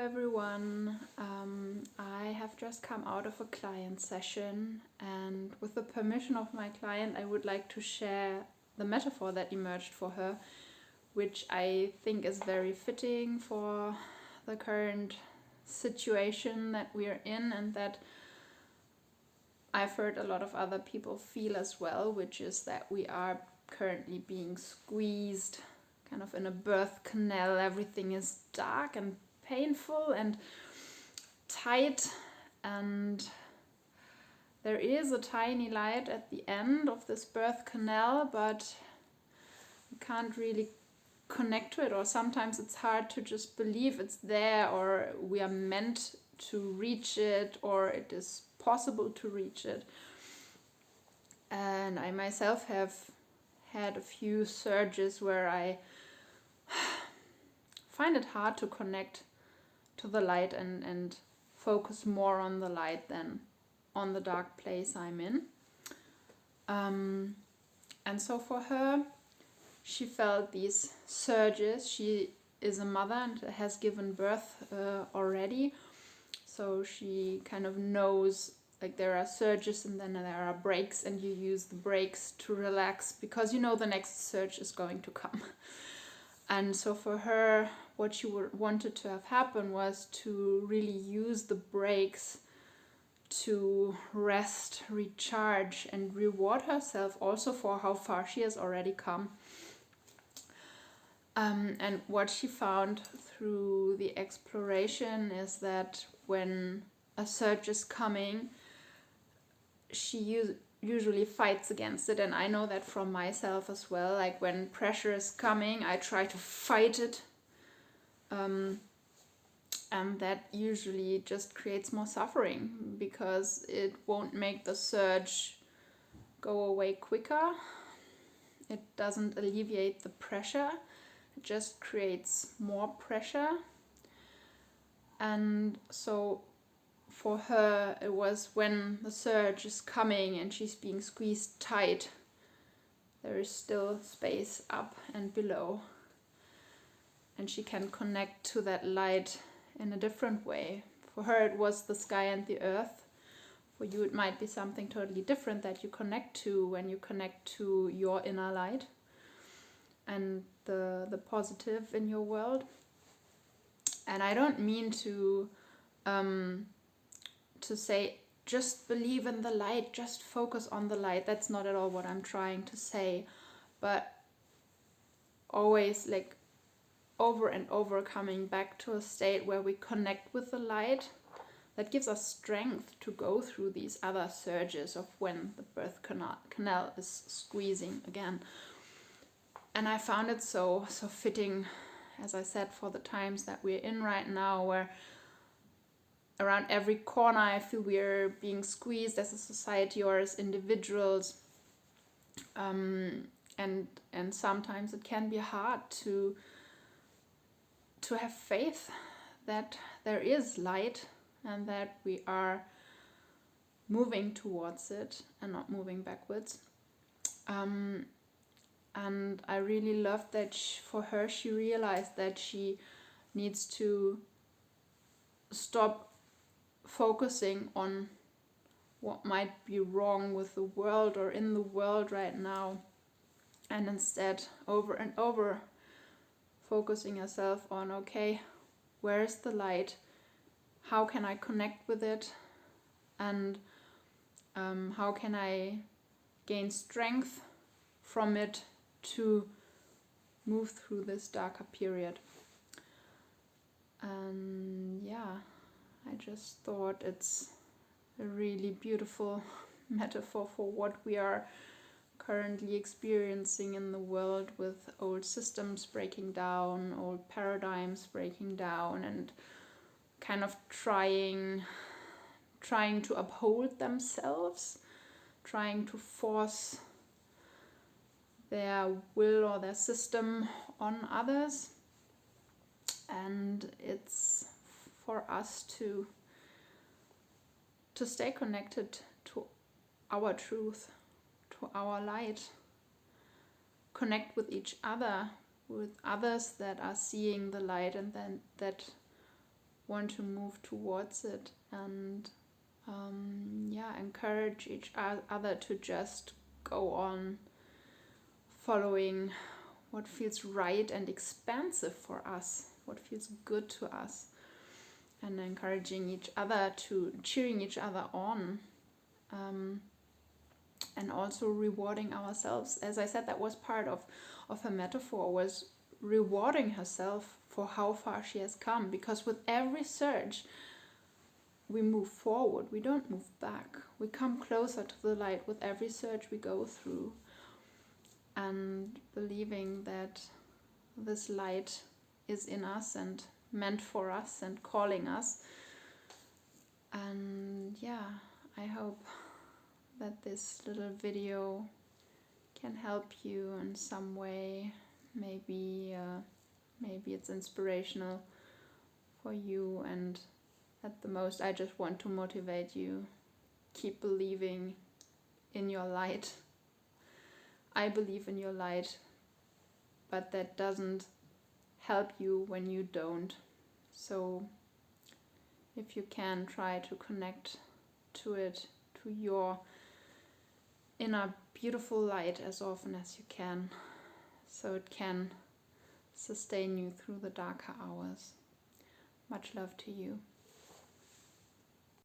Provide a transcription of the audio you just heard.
everyone. I have just come out of a client session, and with the permission of my client, I would like to share the metaphor that emerged for her, which I think is very fitting for the current situation that we are in, and that I've heard a lot of other people feel as well, which is that we are currently being squeezed kind of in a birth canal. Everything is dark and painful and tight, and there is a tiny light at the end of this birth canal, but you can't really connect to it, or sometimes it's hard to just believe it's there, or we are meant to reach it, or it is possible to reach it. And I myself have had a few surges where I find it hard to connect to the light and focus more on the light than on the dark place I'm in. And so for her, she felt these surges. She is a mother and has given birth already, so she kind of knows, like, there are surges and then there are breaks, and you use the breaks to relax because you know the next surge is going to come. And so for her, what she wanted to have happen was to really use the breaks to rest, recharge, and reward herself also for how far she has already come. And what she found through the exploration is that when a surge is coming, she usually fights against it. And I know that from myself as well. Like, when pressure is coming, I try to fight it. And that usually just creates more suffering because it won't make the surge go away quicker. It doesn't alleviate the pressure. It just creates more pressure. And so for her, it was when the surge is coming and she's being squeezed tight, there is still space up and below. And she can connect to that light in a different way. For her, it was the sky and the earth. For you, it might be something totally different that you connect to when you connect to your inner light and the positive in your world. And I don't mean to say just believe in the light, just focus on the light. That's not at all what I'm trying to say. But always, like, over and over coming back to a state where we connect with the light, that gives us strength to go through these other surges of when the birth canal is squeezing again. And I found it so fitting, as I said, for the times that we're in right now, where around every corner I feel we're being squeezed as a society or as individuals. And sometimes it can be hard to have faith that there is light and that we are moving towards it and not moving backwards. And I really loved that for her, she realized that she needs to stop focusing on what might be wrong with the world or in the world right now, and instead over and over focusing herself on, okay, where is the light? How can I connect with it? And how can I gain strength from it to move through this darker period? And yeah, I just thought it's a really beautiful metaphor for what we are currently experiencing in the world, with old systems breaking down, old paradigms breaking down, and kind of trying to uphold themselves, trying to force their will or their system on others. And it's for us to stay connected to our truth, to our light, connect with each other, with others that are seeing the light and then that want to move towards it, and encourage each other to just go on following what feels right and expansive for us, what feels good to us, and encouraging each other to cheering each other on, and also rewarding ourselves. As I said, that was part of her metaphor, was rewarding herself for how far she has come, because with every surge we move forward, we don't move back, we come closer to the light with every surge we go through, and believing that this light is in us and meant for us and calling us. And I hope that this little video can help you in some way. Maybe it's inspirational for you, and at the most I just want to motivate you. Keep believing in your light. I believe in your light, but that doesn't help you when you don't. So if you can, try to connect to it, to your inner beautiful light as often as you can, so it can sustain you through the darker hours. Much love to you.